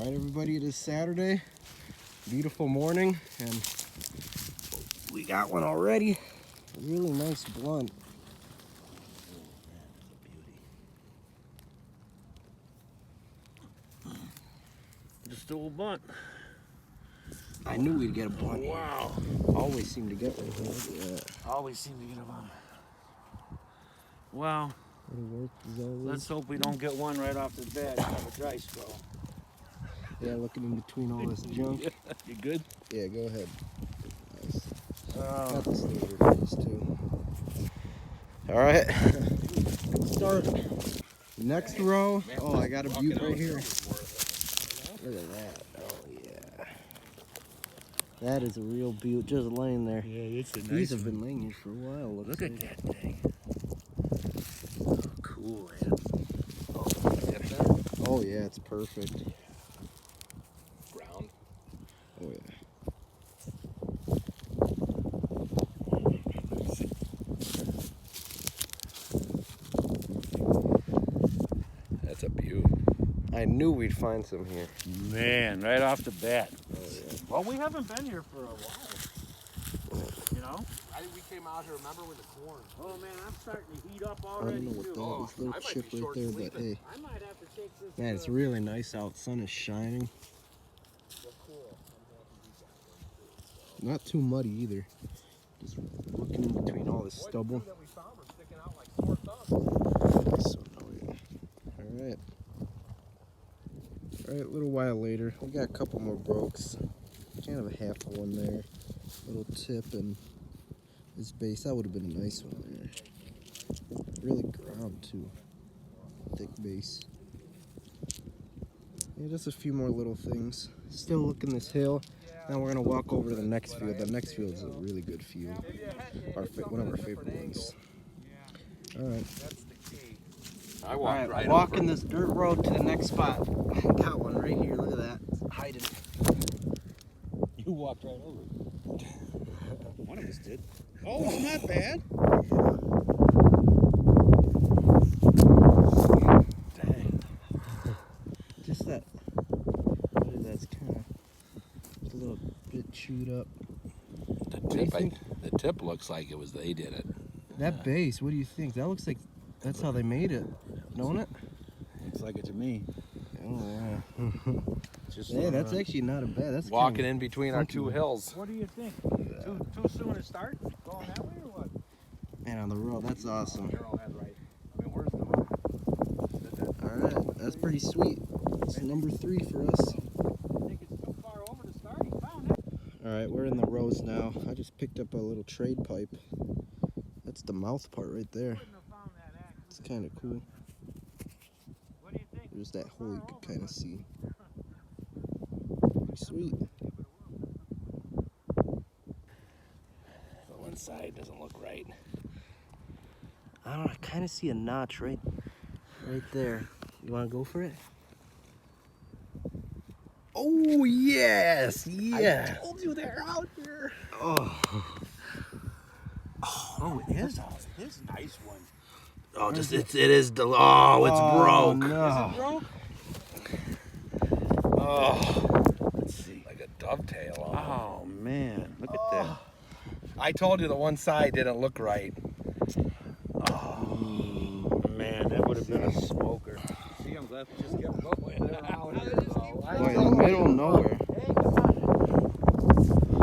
All right, everybody, it is Saturday. Beautiful morning, and we got one already. A really nice blunt. Oh, man, that's a beauty. Just a little blunt. I knew we'd get a blunt. Wow. Always seem to get one here. Yeah. Always seem to get a blunt. Wow. It'll work as always. Let's hope we don't get one right off the bat. Have a dry spell. Yeah, looking in between all this junk. You good? Yeah, go ahead. Nice. Oh. Got this little piece too. All right. Start. Next row. Oh, I got a butte right here. Look at that. Oh yeah. That is a real butte, just laying there. Yeah, it's a nice These have been laying here for a while. Look at that thing. Oh, cool, man. Oh yeah, it's perfect. Ground. Oh yeah. That's a beaut. I knew we'd find some here. Man, right off the bat. Oh yeah. Well, we haven't been here for a while. You know? I think we came out here, remember, with the corn. Oh, man, I'm starting to heat up I already, don't know what too. that is. I Little might chip be right short there, but sleeping. hey. I might have to take this. Man, it's really nice out. Sun is shining. Not too muddy either. Just looking in between all this stubble. That we found were sticking out like sore thumbs. Nice one. Oh, yeah. Alright. Alright, a little while later. We got a couple more brokes. Kind of a half one there. Little tip and this base. That would have been a nice one there. Really ground too. Thick base. Yeah, just a few more little things. Still looking this hill. Now we're gonna walk over to the next field. The next field is a really good field. One of our favorite ones. All right. I All walked right. right Walking over. this dirt road to the next spot. Got one right here. Look at that. It's hiding. You walked right over. One of us did. Oh, it's not bad. Dang. Just that. That's kind of a little bit chewed up. The tip looks like it was they did it. That base. What do you think? That looks like that's how they made it, don't it? Looks like it to me. Oh yeah. Just Hey, that's actually not a bad. That's Walking kinda in between our two hills. What do you think? Too soon to start? Going that way or what? Man, on the road. That's awesome. Arrowhead, right? I mean, where's the All right, that's pretty sweet. It's number 3 for us. I think it's too far over to start. He found it. All right, we're in the rows now. I just picked up a little trade pipe. That's the mouth part right there. Couldn't have found that axe. It's kind of cool. What do you think? There's that hole you could kind of see. Pretty sweet. The one side doesn't look right. I don't know. I kind of see a notch right there. You want to go for it? Oh yes, yeah. I told you they're out here. Oh, Oh, it is. It's a nice one. oh, just it is. Oh, it's broke. Is No. it broke? Oh, Let's see. Like a dovetail on it. Oh, man. Look at that. I told you the one side didn't look right. Oh, man. That would have been a smoker. See, I'm glad we just kept going. boy, in the middle of nowhere.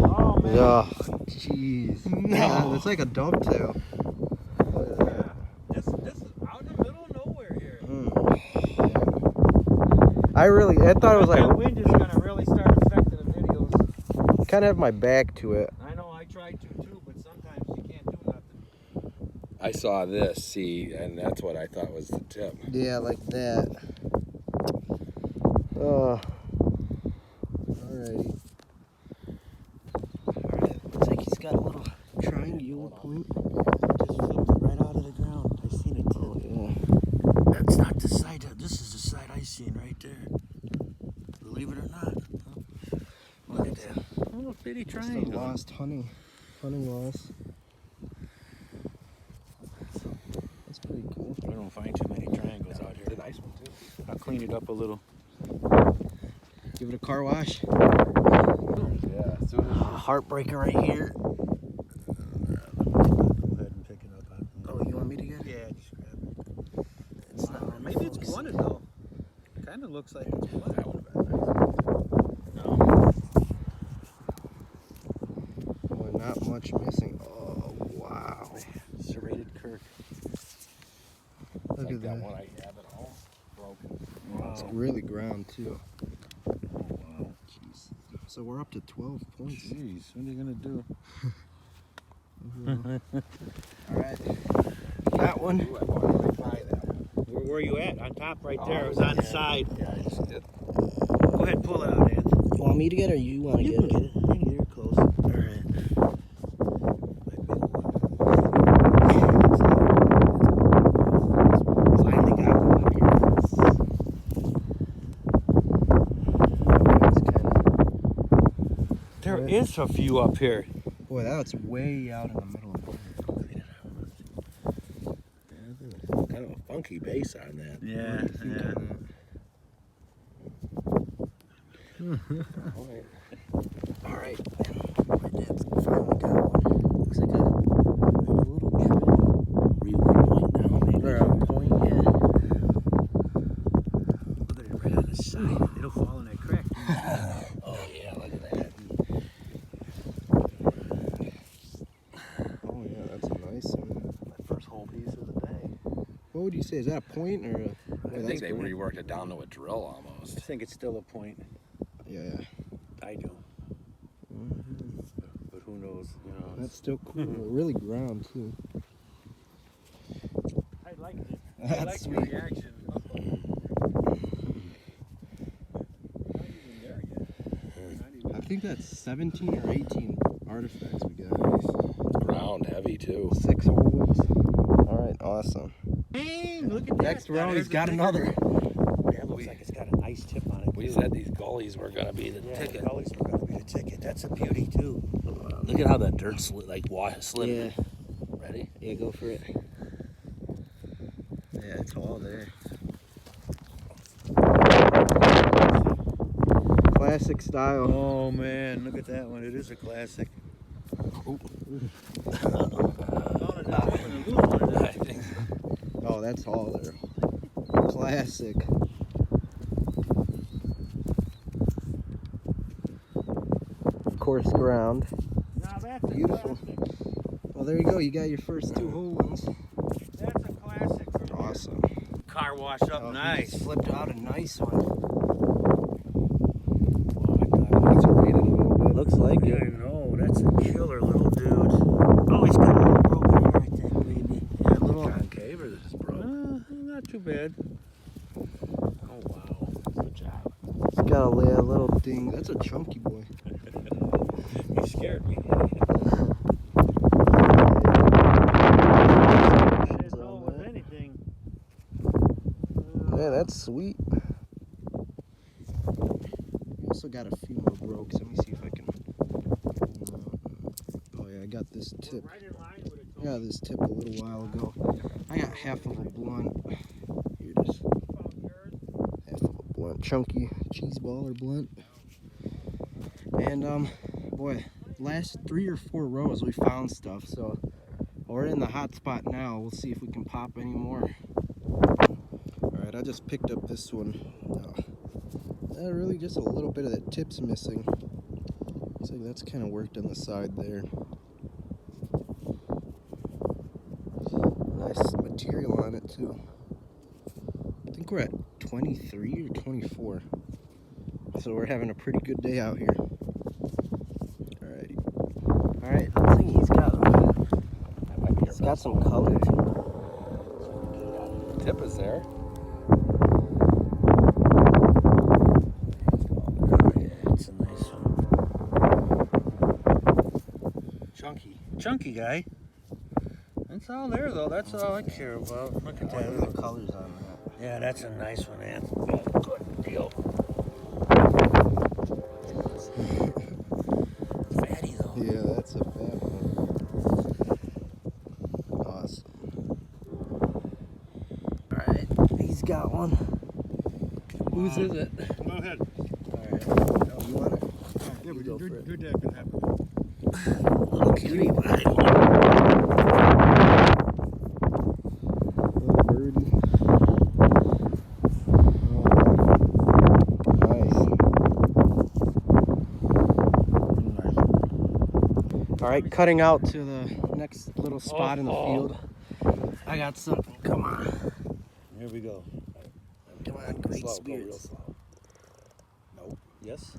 Oh, man. Oh, jeez. No, it's like a dovetail. This is out in the middle of nowhere here. I thought it was That like wind is going to really start affecting the videos. kind of have my back to it. I know I tried to too, but sometimes you can't do nothing. I saw this, see, and that's what I thought was the tip. Yeah, like that. Oh. Alrighty. Alright, looks like he's got a little triangular point. Just flipped it right out of the ground. I seen it too. Oh, yeah. That's not the side. This is the side I seen right there. Believe it or not. Look at that. Little bitty Just a triangle. lost hunting loss. That's pretty cool. We don't find too many triangles out here. It's a nice one, too. I'll clean it up a little. Give it a car wash. Yeah, as soon as Heartbreaker right here. Go ahead and pick it up. Oh, you want me to get it? Yeah, just grab it. It's not really Maybe it's focusing. blunted though. It kind of looks like it's blunted. that would have been nice. Oh, not much missing. Oh, wow. Serrated Kirk. Look Like at that that. one I have at home, broken. It's really ground, too. Wow. Jeez. So we're up to 12 points. Jeez, what are you gonna do? All right. Got one. Ooh, I wanted to try that one. Where are you at? On top right there. Oh, It was on the yeah. side. Yeah, I just did. Go ahead, pull it out, Ed. You want me to get it or you want to You get can it? get it. You can get it close. All right. Finally got one up here. It's kinda... There is a few up here. Boy, that's way out in the middle of nowhere. Kind of a funky bass on that. Yeah, yeah. All right. All right. My dad's finally got one. Looks like a little trail. Real point down, maybe. Or a point, yeah. Look at it right on the side. It'll fall in that crack. Oh, yeah, look at that. Oh, yeah, that's a nice one. My first whole piece of the day. What would you say? Is that a point or a... I think they reworked it down to a drill I almost. think it's still a point. Yeah. I do. But who knows? You know, That's still cool. Really ground, too. I liked it. I That's liked the sweet. reaction. Not even there yet. Not even. I think that's 17 or 18 artifacts we got. Ground heavy too. 6 whole ones. All right, awesome. Hey, look at that. Next round, There's he's the got big- another. That looks like it's got a nice tip on it. We too. said these gullies were gonna be the Yeah, ticket. the colors are going to be the ticket. That's a beauty too. Look at how that dirt slid. Yeah. Ready? Yeah, go for it. Yeah, it's all there. Classic style. Oh man, look at that one. It is a classic. I think Oh, that's all there. Classic. Coarse ground. Now that's a Beautiful. classic. Well, there you go. You got your first 2 whole ones. That's a classic. for me. Awesome. Car wash up Oh, he nice. just flipped out a nice one. Looks like I it. know, that's a killer little dude. Oh, he's got a little broken here right there, baby. Yeah, a little. concave or this broke. Not too bad. Oh wow. Good job. It's got a little ding. That's a chunky boy. He scared me. Says no with anything. Yeah, that's sweet. We also got a few more brokes. Let me see if I can. Oh yeah, I got this tip. Right in line with it. I got this tip a little while ago. I got half of a blunt. Here it is. Half of a blunt, chunky cheese ball or blunt. And boy, last 3 or 4 rows we found stuff. So we're in the hot spot now. We'll see if we can pop any more. All right, I just picked up this one. Really just a little bit of the tip's missing. Looks like that's kind of worked on the side there. Nice material on it too. I think we're at 23 or 24. So we're having a pretty good day out here. Alrighty. Alright, looks like he's got That might be he's got some color too. tip is there. It's a nice one. Chunky guy. That's all there though. That's all I care about. Look at What are that. the colors on that? Yeah, that's a nice one, man. Good deal. Fatty though. Yeah, that's a fat one. Awesome. Alright, he's got one. Whose is it? Go ahead. Alright. You go for it. Your dad can have it. Little cutie pie. Little birdie. Oh, nice. All right, cutting out to the next little spot in the field. I got something. Come on. Here we go. Come on, great Slow, go real spirits. slow. Nope. Yes.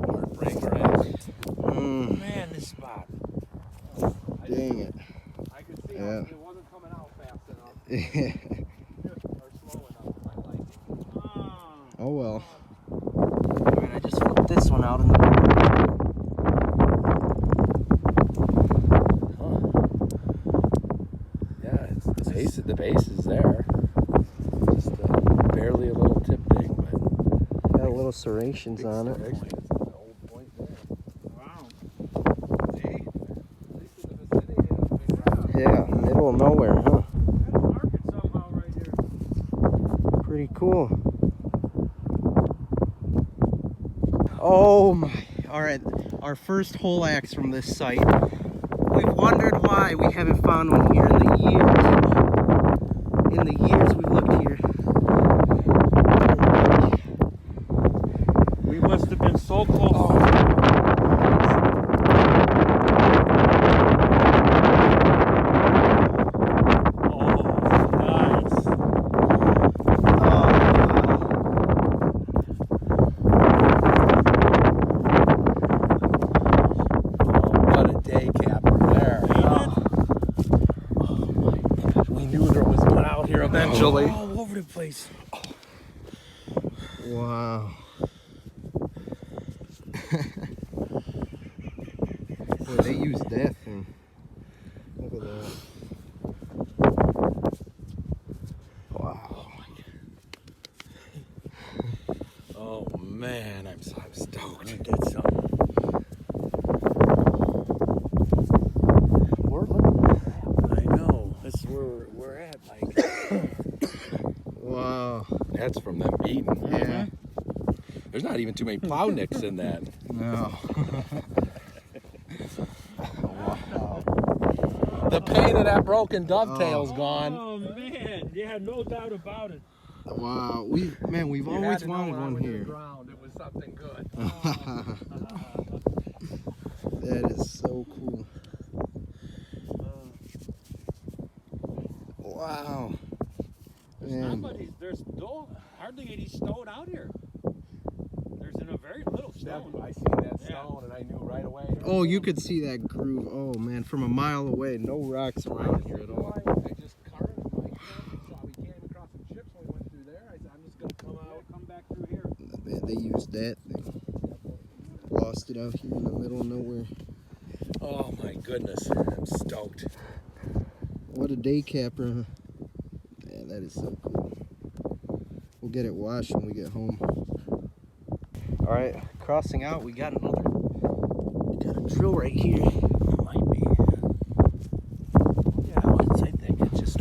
Heartbreak, right? Man, this spot. Dang it. I could see Yeah. it wasn't coming out fast enough Yeah. or slow enough for my liking. Oh well. Alright, I just flipped this one out in the Yeah, the base is there. Just barely a little tip thing, but got a little serrations on it. It's an old point there. Wow. See? At least in the vicinity of the big rock. Yeah, middle of nowhere, huh? Gotta mark it somehow right here. Pretty cool. Oh my. Alright, our first whole axe from this site. We've wondered why we haven't found one here in the years. In the years we've looked here. We must have been so close. What a day capper there. We knew there was one out here eventually. All over the place. Wow. Boy, they used that thing. Look at that. Wow. Oh man, I'm stoked. Ain't that something? I know. That's where we're at, Mike. Wow. That's from them beating. Yeah. There's not even too many plow nicks in that. No. The pain of that broken dovetail's gone. Oh man, yeah, no doubt about it. Wow. We've always wanted one here. Ground. It was something good. That is so cool. Wow. Man. There's hardly any stone out here. There's a very little stone. I seen that stone and I knew right away. Oh, you could see that groove. Oh man, from a mile away. No rocks around here at all. I just carted him like we came across some chips when we went through there. I said, I'm just gonna come out. Come back through here. They used that thing. Lost it out here in the middle of nowhere. Oh my goodness, I'm stoked. What a day capper, huh? Man, that is so cool. We'll get it washed when we get home. All right, crossing out, we got a drill right here. Might be. Yeah, I think it's just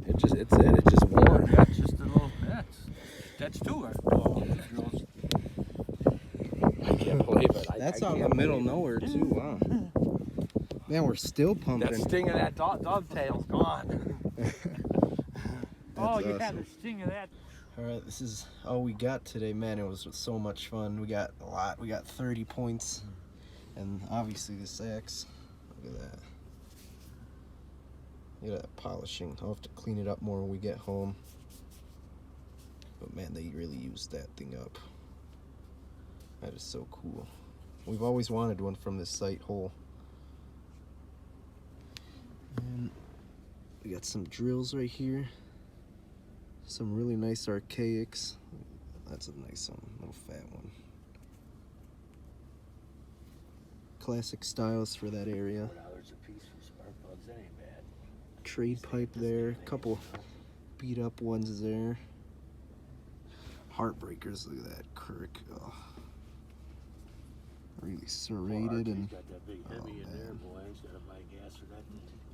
It just worn. That's just a little. That's two drills. I can't believe it. That's I out in can't the middle of believe nowhere too. Wow. Man, we're still it. That pumping. sting of that dovetail's gone. Oh, you awesome. had the sting of that. All right, this is all we got today. Man, it was so much fun. We got a lot. We got 30 points. And obviously this axe. Look at that. Look at that polishing. I'll have to clean it up more when we get home. But man, they really used that thing up. That is so cool. We've always wanted one from this site hole. And we got some drills right here. Some really nice archaics. That's a nice one, little fat one. Classic styles for that area. $4 a piece for spark plugs. That ain't bad. Trade pipe there. Couple beat up ones there. Heartbreakers. Look at that Kirk. Oh. Really serrated and Got that big Hemi in there, boy. I just gotta buy gas for that.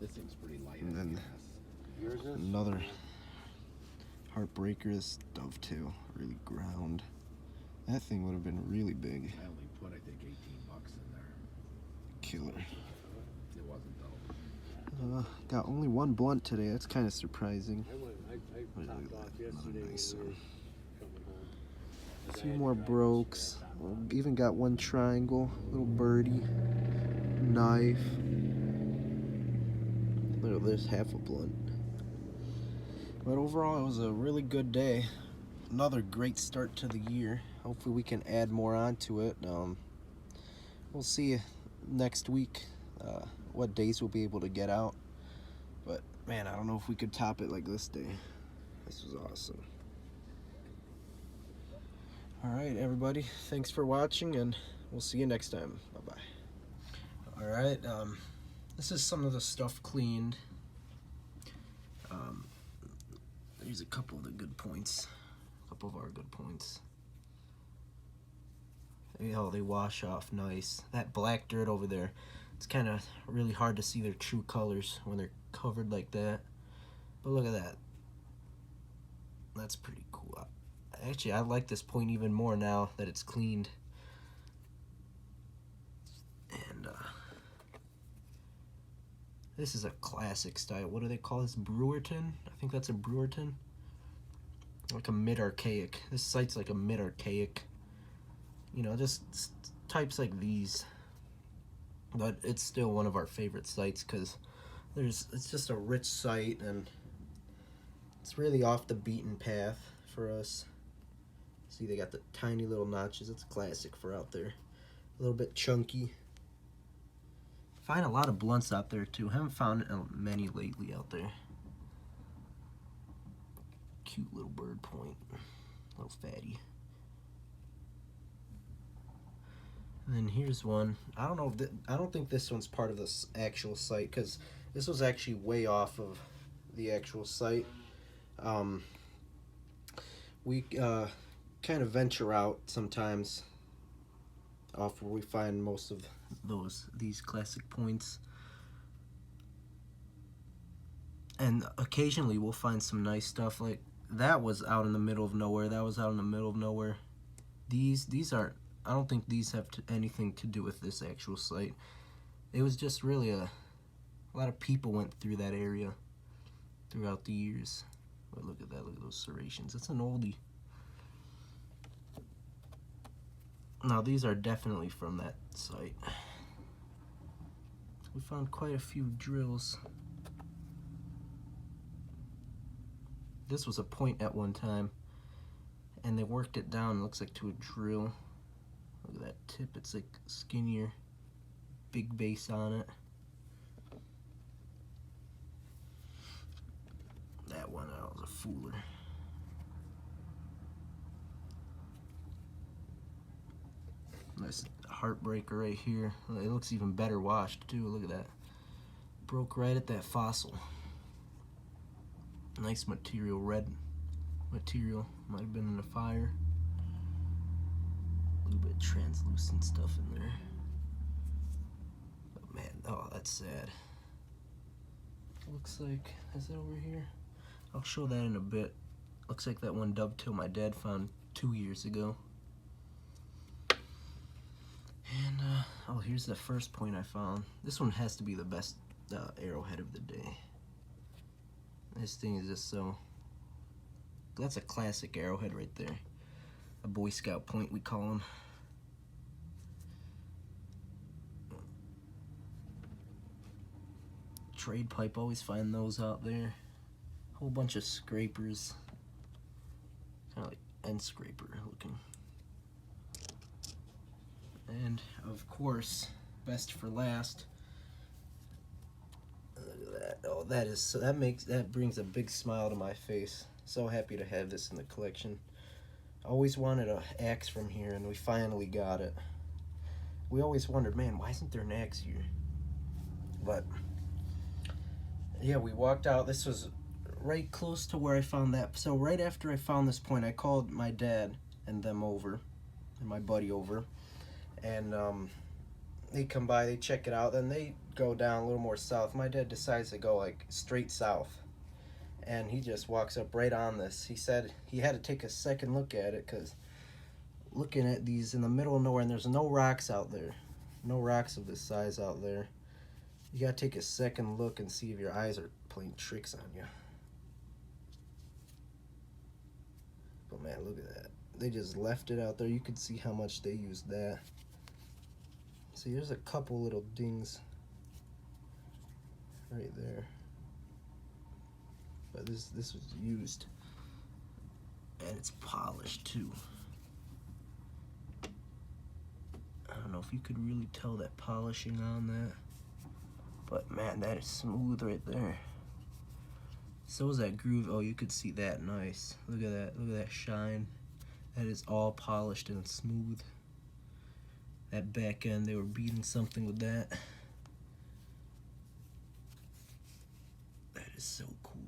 This thing's pretty light. And then Yours is? another Heartbreaker, this dovetail really ground. That thing would have been really big. I only put, I think, $18 in there. Killer. It wasn't though. Got only one blunt today. That's kind of surprising. I topped off yesterday nice when we one. were coming home. A few more brokes. Even got one triangle, little birdie, knife. Look at this, half a blunt. But overall, it was a really good day. Another great start to the year. Hopefully we can add more onto it. We'll see next week what days we'll be able to get out. But man, I don't know if we could top it like this day. This was awesome. All right, everybody, thanks for watching, and we'll see you next time. Bye-bye. All right, this is some of the stuff cleaned. There's a couple of the good points, a couple of our good points. Oh, they wash off nice. That black dirt over there, it's kind of really hard to see their true colors when they're covered like that. But look at that. That's pretty cool. Actually, I like this point even more now that it's cleaned. And this is a classic style. What do they call this? Brewerton? I think that's a Brewerton. Like a mid-archaic. This site's like a mid-archaic. You know, just types like these. But it's still one of our favorite sites because it's just a rich site, and it's really off the beaten path for us. See, they got the tiny little notches. It's classic for out there. A little bit chunky. Find a lot of blunts out there too. Haven't found many lately out there. Cute little bird point. Little fatty. And then here's one. I don't know if I don't think this one's part of this actual site, because this was actually way off of the actual site. We kind of venture out sometimes off where we find most of these classic points, and occasionally we'll find some nice stuff. Like that was out in the middle of nowhere. That was out in the middle of nowhere. These aren't, I don't think these have anything to do with this actual site. It was just really a lot of people went through that area throughout the years. But look at that, look at those serrations. It's an oldie. Now these are definitely from that site. We found quite a few drills. This was a point at one time, and they worked it down, looks like, to a drill. Look at that tip, it's like skinnier, big base on it. That one out was a fooler. Nice heartbreaker right here. It looks even better washed too. Look at that. Broke right at that fossil. Nice material, red material. Might have been in the fire. A little bit of translucent stuff in there. But man, oh, that's sad. Looks like, is it over here? I'll show that in a bit. Looks like that one dovetail my dad found 2 years ago. And, oh, here's the first point I found. This one has to be the best arrowhead of the day. This thing is just so... That's a classic arrowhead right there. A Boy Scout point, we call them. Trade pipe, always find those out there. Whole bunch of scrapers. Kind of like end scraper looking. And of course, best for last. Look at that. Oh, that is so, that brings a big smile to my face. So happy to have this in the collection. Always wanted an axe from here, and we finally got it. We always wondered, man, why isn't there an axe here? But yeah, we walked out. This was right close to where I found that. So right after I found this point, I called my dad and them over, and my buddy over. And they come by, they check it out, then they go down a little more south. My dad decides to go like straight south, and he just walks up right on this. He said he had to take a second look at it because looking at these in the middle of nowhere, and there's no rocks out there, no rocks of this size out there. You gotta take a second look and see if your eyes are playing tricks on you. But man, look at that. They just left it out there. You could see how much they used that. See, there's a couple little dings right there. But this was used. And it's polished too. I don't know if you could really tell that polishing on that. But man, that is smooth right there. So is that groove. Oh, you could see that nice. Look at that. Look at that shine. That is all polished and smooth. That back end, they were beating something with that. That is so cool.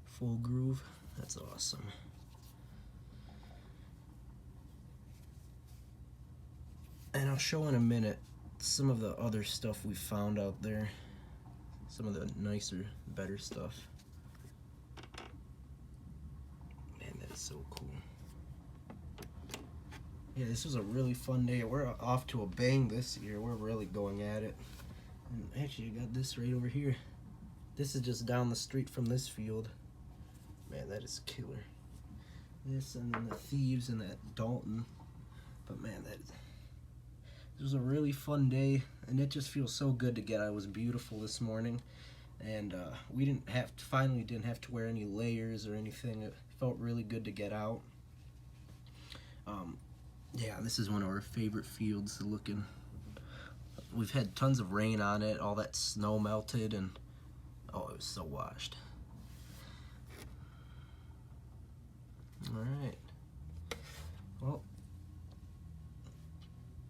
Full groove. That's awesome. And I'll show in a minute some of the other stuff we found out there. Some of the nicer, better stuff. Man, that is so cool. Yeah, this was a really fun day. We're off to a bang this year. We're really going at it. And actually, I got this right over here. This is just down the street from this field. Man, that is killer. This and then the Thieves and that Dalton. But man, it was a really fun day, and it just feels so good to get out. It was beautiful this morning, and we finally didn't have to wear any layers or anything. It felt really good to get out. Yeah, this is one of our favorite fields looking. We've had tons of rain on it, all that snow melted, and oh, it was so washed. Alright. Well,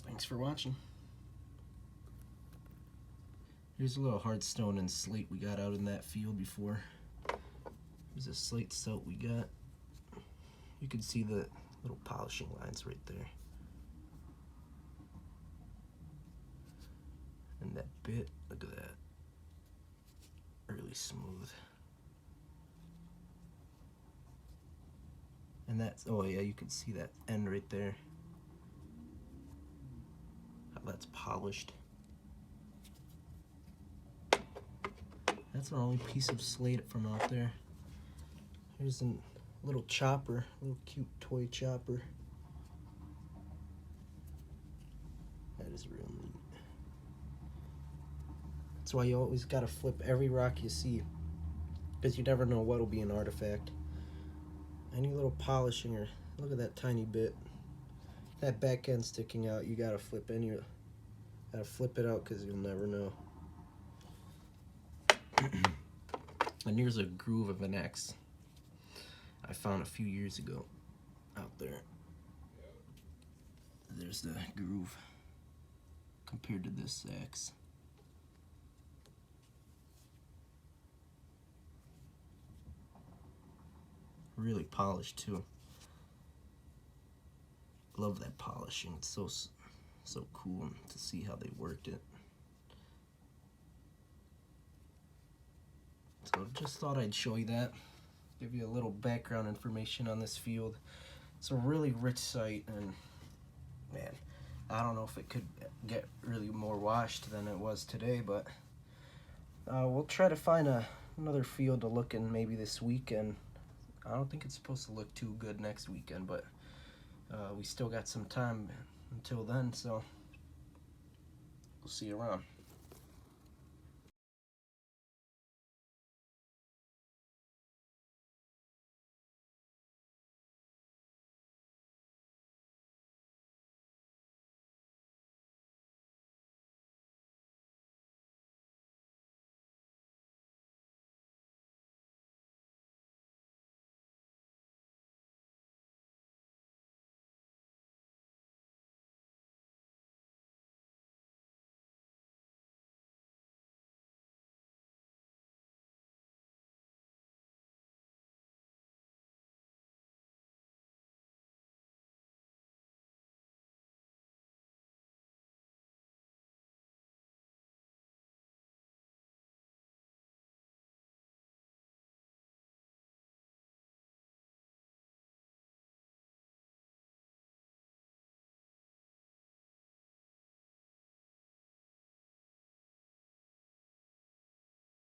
thanks for watching. Here's a little hard stone and slate we got out in that field before. Here's a slate silt we got. You can see the little polishing lines right there. And that bit, look at that. Really smooth. And that's, oh yeah, you can see that end right there. How that's polished. That's our only piece of slate from out there. Here's a little chopper, a little cute toy chopper. That is real neat. That's why you always gotta flip every rock you see, because you never know what'll be an artifact. Any little polishing, or look at that tiny bit. That back end sticking out, you gotta flip it out because you'll never know. And here's a groove of an axe I found a few years ago out there. There's the groove compared to this axe. Really polished too. Love that polishing. It's so cool to see how they worked it. So just thought I'd show you that, give you a little background information on this field. It's a really rich site, and man, I don't know if it could get really more washed than it was today, but we'll try to find another field to look in maybe this weekend. I don't think it's supposed to look too good next weekend, but we still got some time until then, so we'll see you around.